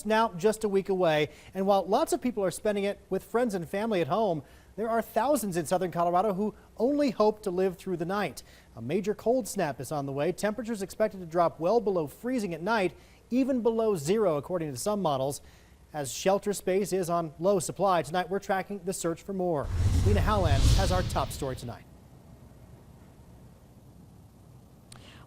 now just a week away, and while lots of people are spending it with friends and family at home, there are thousands in southern Colorado who only hope to live through the night. A major cold snap is on the way. Temperatures expected to drop well below freezing at night, even below zero according to some models. As shelter space is on low supply, tonight we're tracking the search for more. Lena Howland has our top story tonight.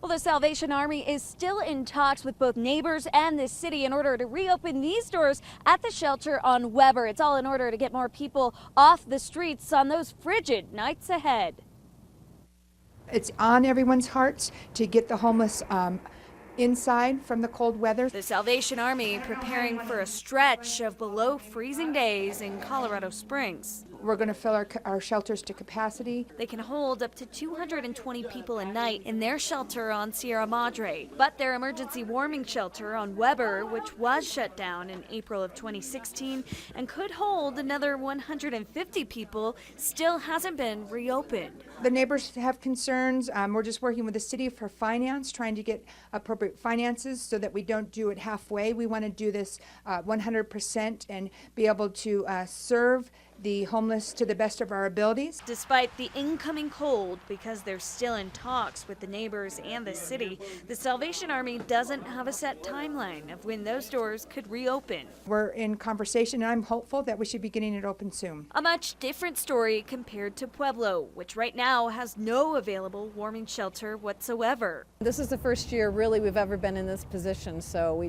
Well, the Salvation Army is still in talks with both neighbors and the city in order to reopen these doors at the shelter on Weber. It's all in order to get more people off the streets on those frigid nights ahead. It's on everyone's hearts to get the homeless inside from the cold weather. The Salvation Army preparing for a stretch of below freezing days in Colorado Springs. We're going to fill our shelters to capacity. They can hold up to 220 people a night in their shelter on Sierra Madre. But their emergency warming shelter on Weber, which was shut down in April of 2016 and could hold another 150 people, still hasn't been reopened. The neighbors have concerns. We're just working with the city for finance, trying to get appropriate finances so that we don't do it halfway. We want to do this 100% and be able to serve the homeless to the best of our abilities. Despite the incoming cold, because they're still in talks with the neighbors and the city, the Salvation Army doesn't have a set timeline of when those doors could reopen. We're in conversation, and I'm hopeful that we should be getting it open soon. A much different story compared to Pueblo, which right now has no available warming shelter whatsoever. This is the first year really we've ever been in this position, so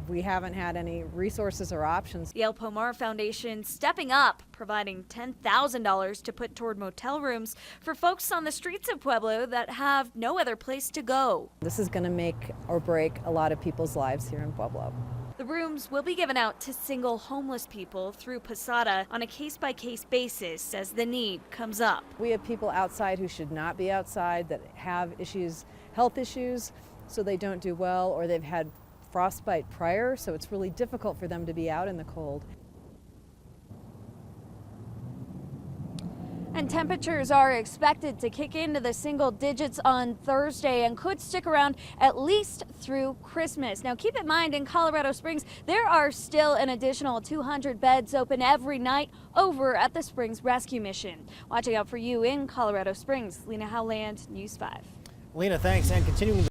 we haven't had any resources or options. The El Pomar Foundation stepping up, providing $10,000 to put toward motel rooms for folks on the streets of Pueblo that have no other place to go. This is going to make or break a lot of people's lives here in Pueblo. The rooms will be given out to single homeless people through Posada on a case-by-case basis as the need comes up. We have people outside who should not be outside that have issues, health issues, so they don't do well, or they've had frostbite prior, so it's really difficult for them to be out in the cold. And temperatures are expected to kick into the single digits on Thursday and could stick around at least through Christmas. Now keep in mind, in Colorado Springs, there are still an additional 200 beds open every night over at the Springs Rescue Mission. Watching out for you in Colorado Springs, Lena Howland, News 5. Lena, thanks. And continuing